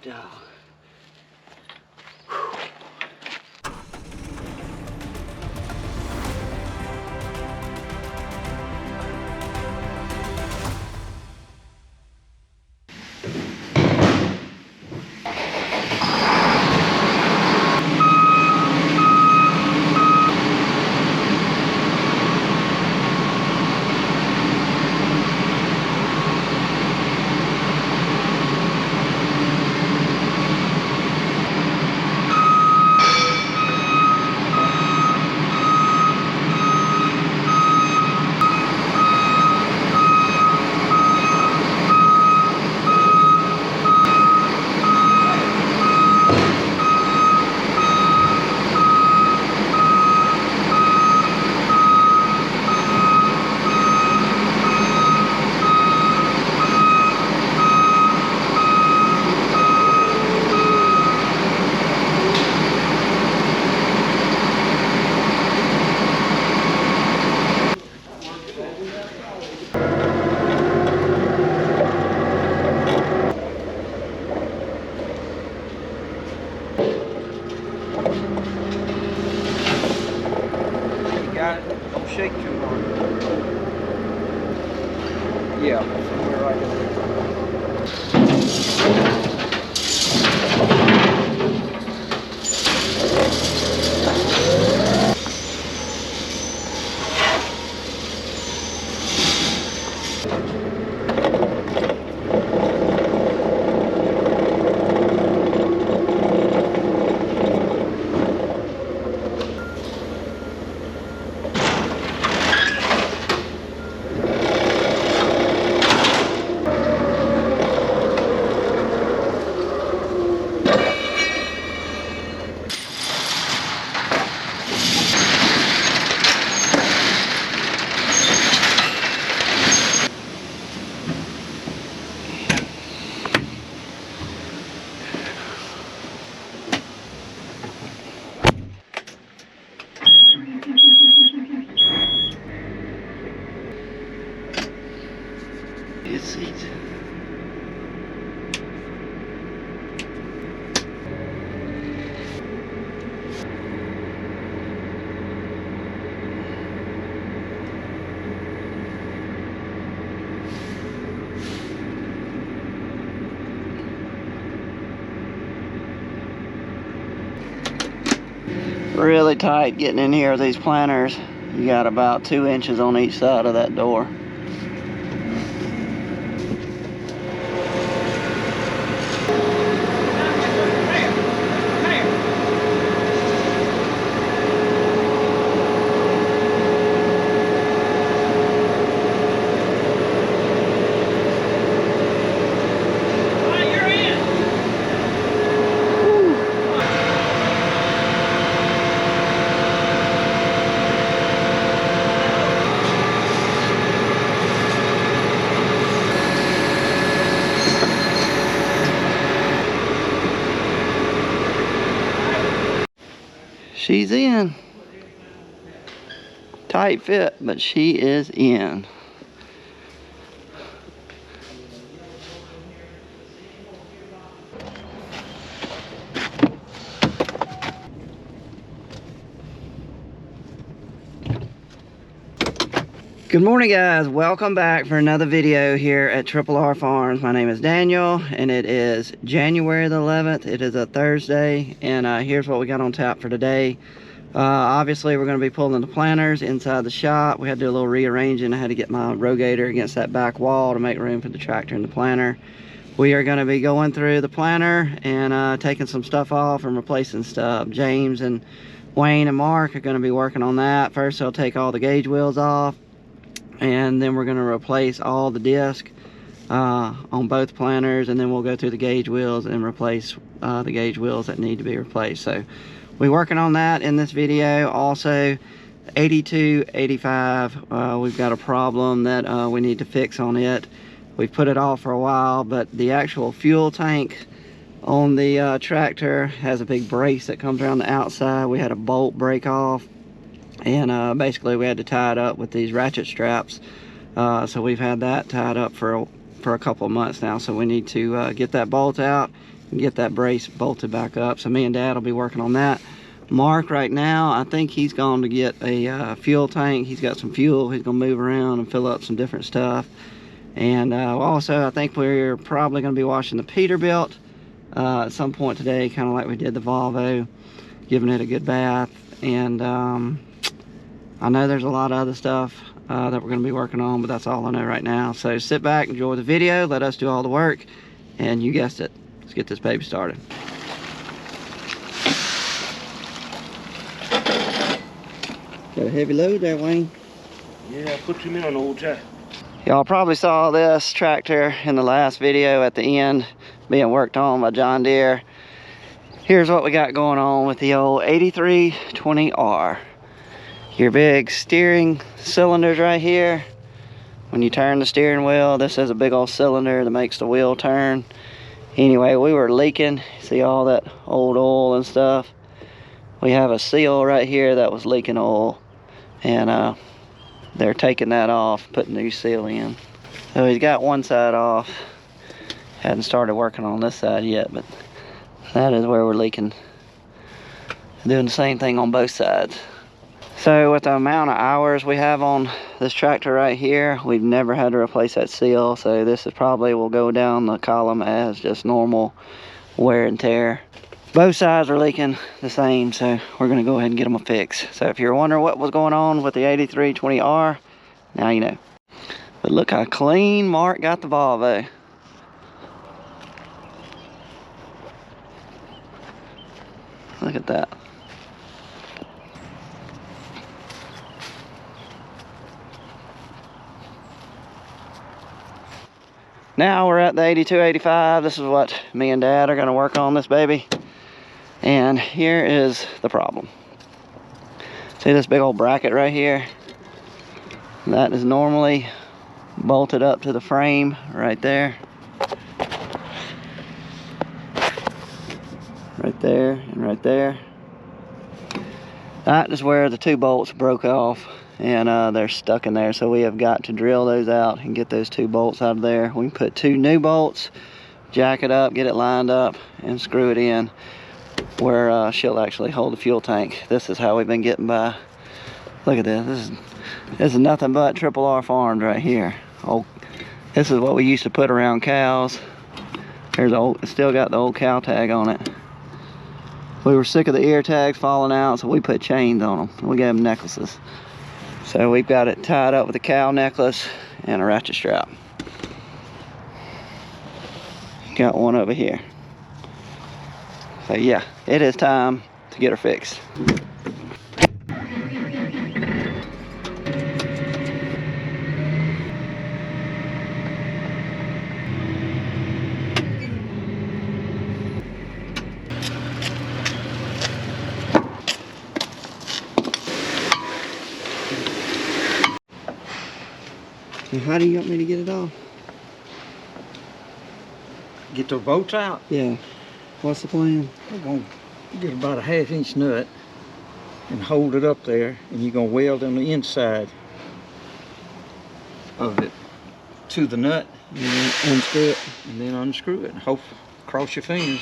dog. Got it. Don't shake too hard. Yeah, somewhere right in there. Good seat. Really tight getting in here with these planters. You got about 2 inches on each side of that door. She's in. Tight fit, but she is in. Good morning, guys. Welcome back for another video here at Triple R Farms. My name is Daniel, and it is January the 11th. It is a Thursday, and here's what we got on tap for today. Obviously, we're going to be pulling the planters inside the shop. We had to do a little rearranging. I had to get my rogator against that back wall to make room for the tractor and the planter. We are going to be going through the planter and taking some stuff off and replacing stuff. James and Wayne and Mark are going to be working on that. First, they'll take all the gauge wheels off, and then we're going to replace all the disc on both planters, and then we'll go through the gauge wheels and replace the gauge wheels that need to be replaced. So we're working on that in this video. Also 82, 85, we've got a problem that we need to fix on it. We've put it off for a while, but the actual fuel tank on the tractor has a big brace that comes around the outside. We had a bolt break off, and basically we had to tie it up with these ratchet straps. So we've had that tied up for a couple of months now. So we need to get that bolt out, and get that brace bolted back up. So me and Dad will be working on that. Mark right now, I think he's going to get a fuel tank. He's got some fuel. He's going to move around and fill up some different stuff. And also, I think we're probably going to be washing the Peterbilt at some point today, kind of like we did the Volvo, giving it a good bath. And I know there's a lot of other stuff that we're going to be working on, but that's all I know right now. So sit back, enjoy the video, let us do all the work, and you guessed it, let's get this baby started. Got a heavy load there, Wayne. Yeah, I put him in on old Jack. Y'all probably saw this tractor in the last video at the end being worked on by John Deere. Here's what we got going on with the old 8320R. Your big steering cylinders right here. When you turn the steering wheel, this is a big old cylinder that makes the wheel turn. Anyway, we were leaking. See all that old oil and stuff? We have a seal right here that was leaking oil, and they're taking that off, putting new seal in. So he's got one side off. Hadn't started working on this side yet, but that is where we're leaking. Doing the same thing on both sides. So with the amount of hours we have on this tractor right here, we've never had to replace that seal. So this is probably will go down the column as just normal wear and tear. Both sides are leaking the same, so we're gonna go ahead and get them a fix. So if you're wondering what was going on with the 8320R, now you know. But look how clean Mark got the Volvo. Look at that. Now we're at the 8285. This is what me and Dad are gonna work on this baby. And here is the problem. See this big old bracket right here? That is normally bolted up to the frame right there. Right there and right there. That is where the two bolts broke off, and they're stuck in there. So we have got to drill those out and get those two bolts out of there. We can put two new bolts, jack it up, get it lined up, and screw it in where she'll actually hold the fuel tank. This is how we've been getting by. Look at this. This is nothing but Triple R Farms right here. Oh, this is what we used to put around cows. There's old, still got the old cow tag on it. We were sick of the ear tags falling out, so we put chains on them. We gave them necklaces. So we've got it tied up with a cow necklace and a ratchet strap. Got one over here. So yeah, it is time to get her fixed. And how do you want me to get it off? Get the bolts out. Yeah. What's the plan? We're going to get about a 1/2-inch nut and hold it up there, and you're going to weld on the inside of it to the nut, And then unscrew it. and then unscrew it and hope, cross your fingers.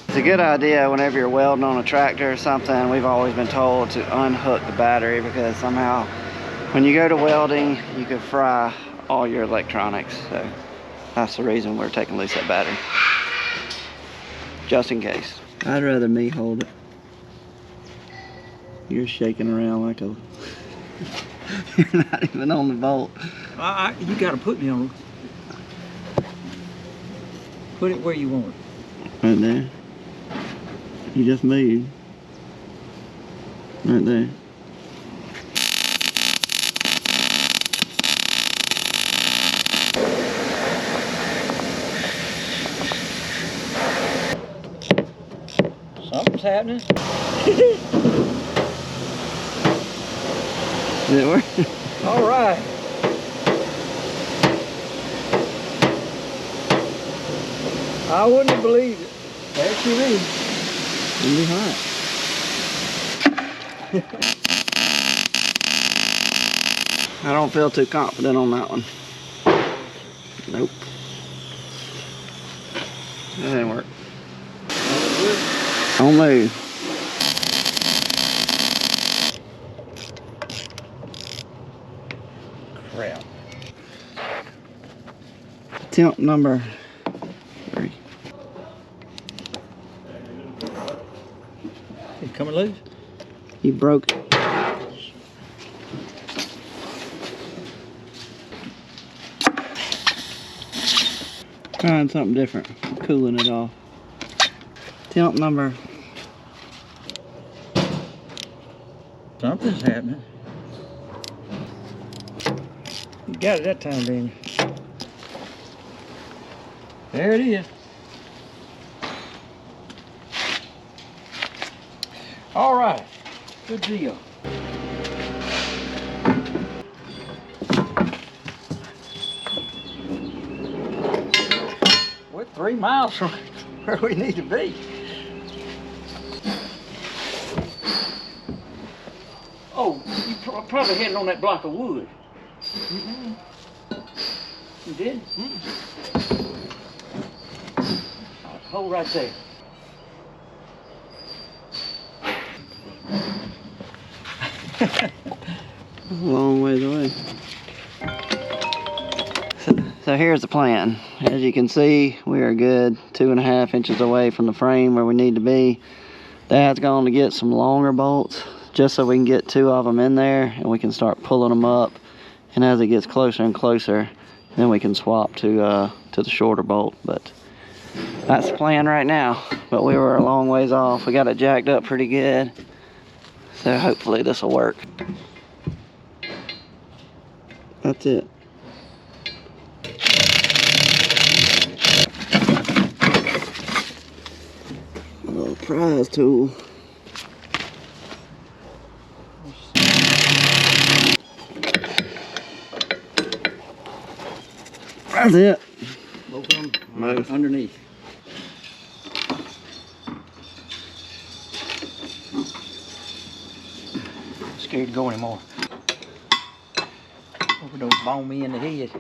It's a good idea whenever you're welding on a tractor or something. We've always been told to unhook the battery, because somehow when you go to welding, you could fry all your electronics. So that's the reason we're taking loose that battery, just in case. I'd rather me hold it. You're shaking around like a you're not even on the bolt. You got to put me on. Put it where you want it. Right there. You just moved. Right there. happening. Did it work? All right. I wouldn't have believed it. There she is. It'll be hot. I don't feel too confident on that one. Nope. That didn't work. Don't move. Crap. Attempt number 3. It coming loose? You broke it. Trying something different. Cooling it off. Attempt number. Something's happening. You got it that time, didn't you? There it is. All right. Good deal. We're 3 miles from where we need to be. Oh, you probably hitting on that block of wood. Mm-mm. You did? Mm-mm. Hold right there. A long ways away. So here's the plan. As you can see, we are good 2.5 inches away from the frame where we need to be. Dad's going to get some longer bolts just so we can get 2 of them in there and we can start pulling them up. And as it gets closer and closer, then we can swap to the shorter bolt. But that's the plan right now. But we were a long ways off. We got it jacked up pretty good. So hopefully this will work. That's it. A little prize tool. That's it. Both of them Both. underneath. Scared to go anymore. Hope it don't bone me in the head.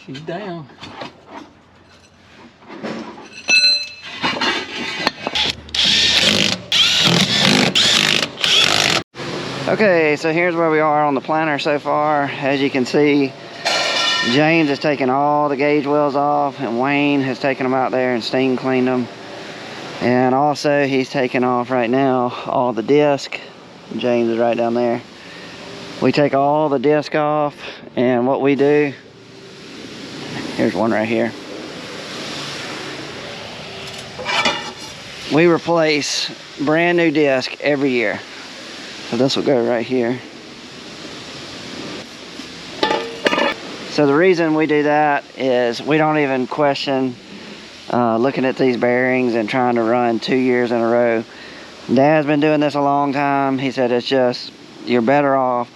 She's down. Okay, so here's where we are on the planter so far. As you can see, James has taken all the gauge wheels off and Wayne has taken them out there and steam cleaned them. And also he's taking off right now all the disc. James is right down there. We take all the disc off and what we do, here's one right here. We replace brand new disc every year. So this will go right here. So the reason we do that is we don't even question looking at these bearings and trying to run 2 years in a row. Dad's been doing this a long time. He said it's just, you're better off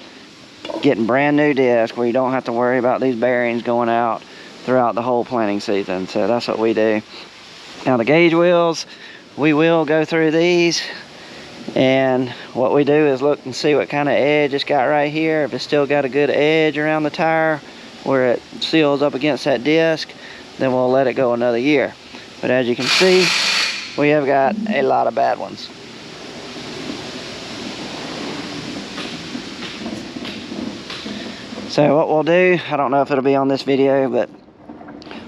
getting brand new disc where you don't have to worry about these bearings going out throughout the whole planting season. So that's what we do. Now the gauge wheels, we will go through these. And what we do is look and see what kind of edge it's got right here. If it's still got a good edge around the tire where it seals up against that disc, then we'll let it go another year. But as you can see, we have got a lot of bad ones. So what we'll do, I don't know if it'll be on this video, but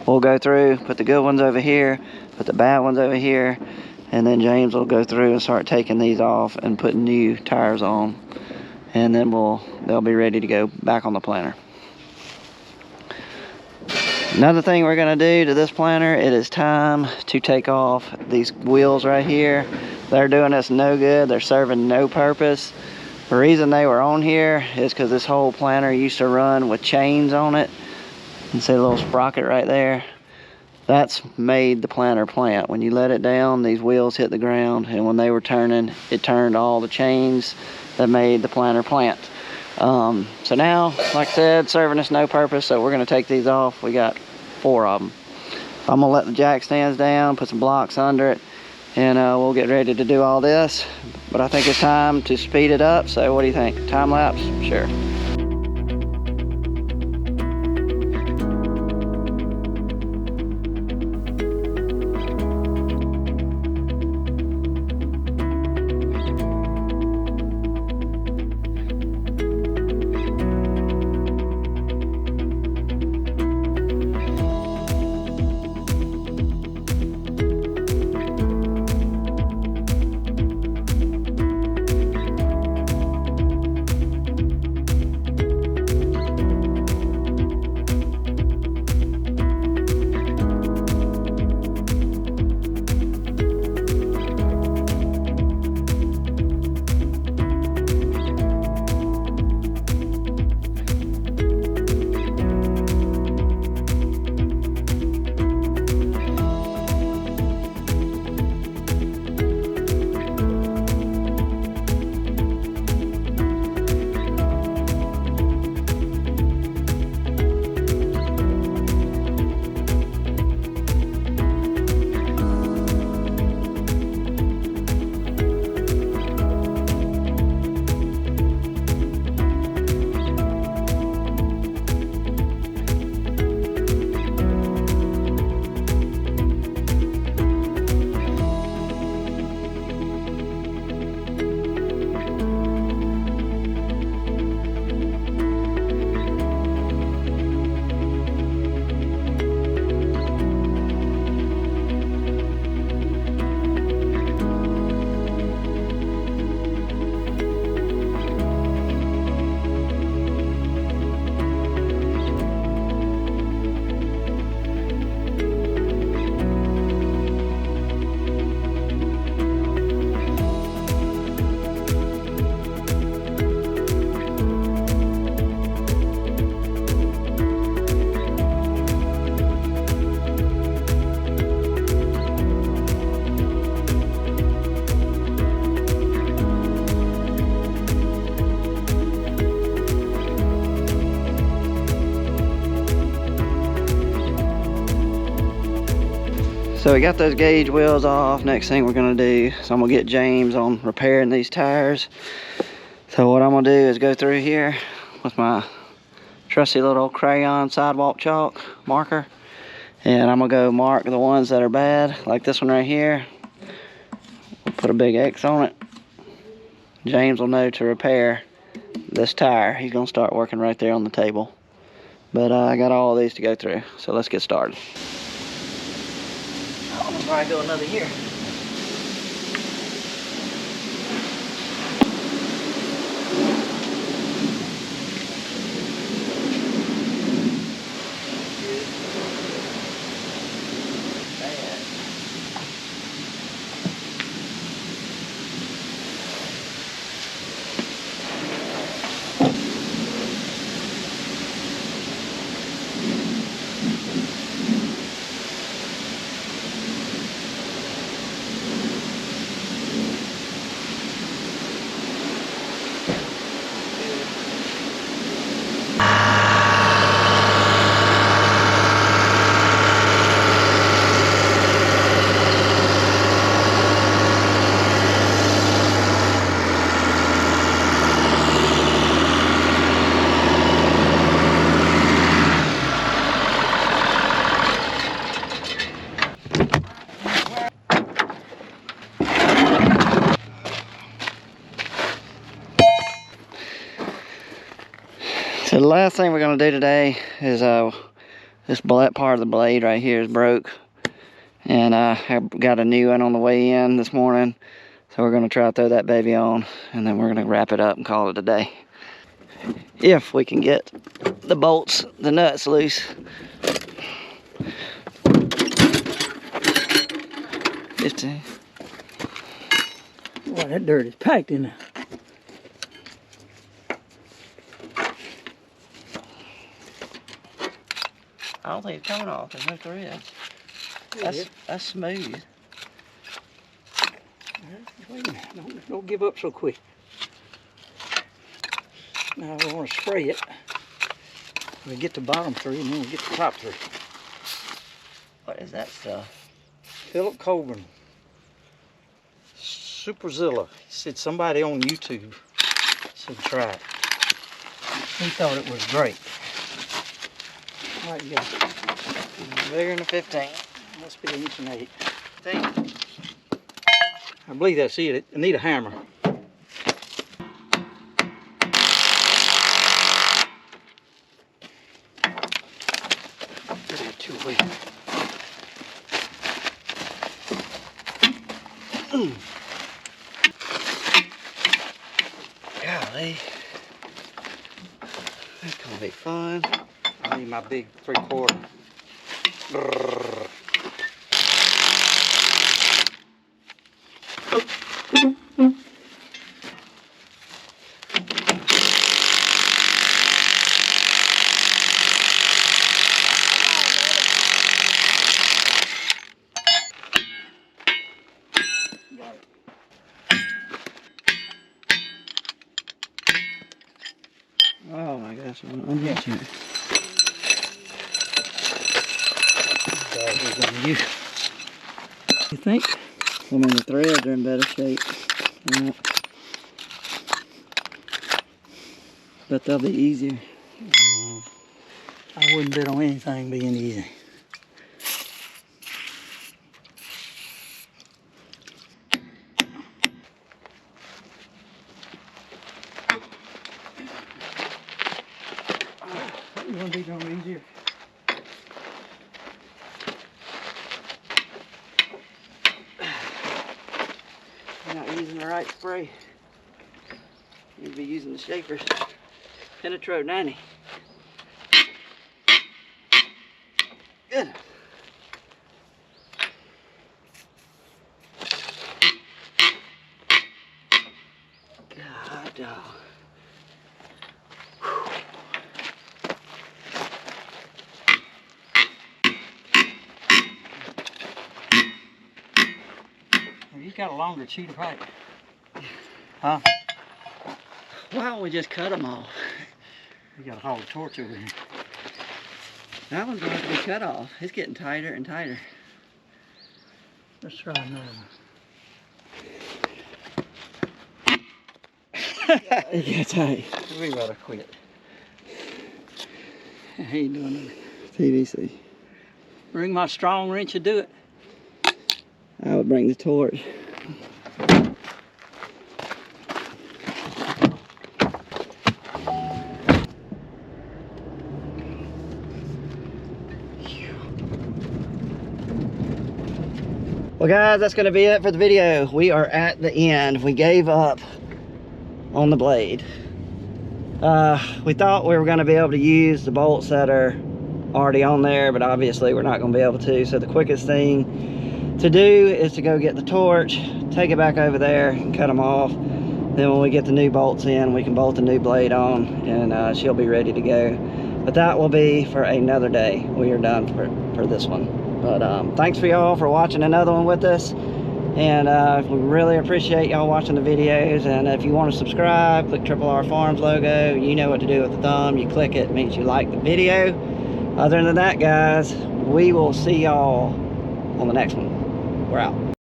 we'll go through, put the good ones over here, put the bad ones over here, and then James will go through and start taking these off and putting new tires on. And then they'll be ready to go back on the planter. Another thing we're gonna do to this planter, it is time to take off these wheels right here. They're doing us no good, they're serving no purpose. The reason they were on here is because this whole planter used to run with chains on it. You can see a little sprocket right there. That's made the planter plant. When you let it down, these wheels hit the ground, and when they were turning, it turned all the chains that made the planter plant. So now, like I said, serving us no purpose, so we're gonna take these off. We got 4 of them. I'm gonna let the jack stands down, put some blocks under it, and we'll get ready to do all this. But I think it's time to speed it up. So what do you think? Time lapse? Sure. So we got those gauge wheels off. Next thing we're gonna do, so I'm gonna get James on repairing these tires. So what I'm gonna do is go through here with my trusty little crayon sidewalk chalk marker, and I'm gonna go mark the ones that are bad, like this one right here. We'll put a big X on it. James will know to repair this tire. He's gonna start working right there on the table. But I got all of these to go through, so let's get started. I'm gonna probably go another year. So the last thing we're gonna do today is this part of the blade right here is broke, and I got a new one on the way in this morning, so we're gonna try to throw that baby on, and then we're gonna wrap it up and call it a day, if we can get the bolts, the nuts loose. Boy, that dirt is packed in there. I don't think it's coming off. There's no threads. That's smooth. Wait a minute, don't give up so quick. Now we want to spray it. We get the bottom three and then we get the top three. What is that stuff? Philip Coburn, Superzilla. He said somebody on YouTube said try it. He thought it was great. All right, you got it. Bigger than a 15. Must be an inch and 8. 15. I believe that's it. I need a hammer. Golly. That's gonna be fun. I need my big 3/4. Oh my gosh, I'm Yeah. itching. You think? I mean, the threads are in better shape. Yeah. But they'll be easier. I wouldn't bet on anything being easy. You want to be no easier? You're not using the right spray. You'd be using the shapers. Penetro 90. Good. God dog. You got a longer sheet of pipe. Huh? Why don't we just cut them off? You got to haul a torch over here. That one's going to have to be cut off. It's getting tighter and tighter. Let's try another one. It gets tight. We gotta quit. How you doing? PVC. Bring my strong wrench to do it. I would bring the torch. Well guys, that's going to be it for the video. We are at the end. We gave up on the blade. We thought we were going to be able to use the bolts that are already on there, but obviously we're not going to be able to. So the quickest thing to do is to go get the torch, take it back over there and cut them off. Then when we get the new bolts in, we can bolt the new blade on and she'll be ready to go. But that will be for another day. We are done for this one. But thanks for y'all for watching another one with us. And we really appreciate y'all watching the videos. And if you want to subscribe, click Triple R Farms logo. You know what to do with the thumb. You click it, it means you like the video. Other than that, guys, we will see y'all on the next one. We're out.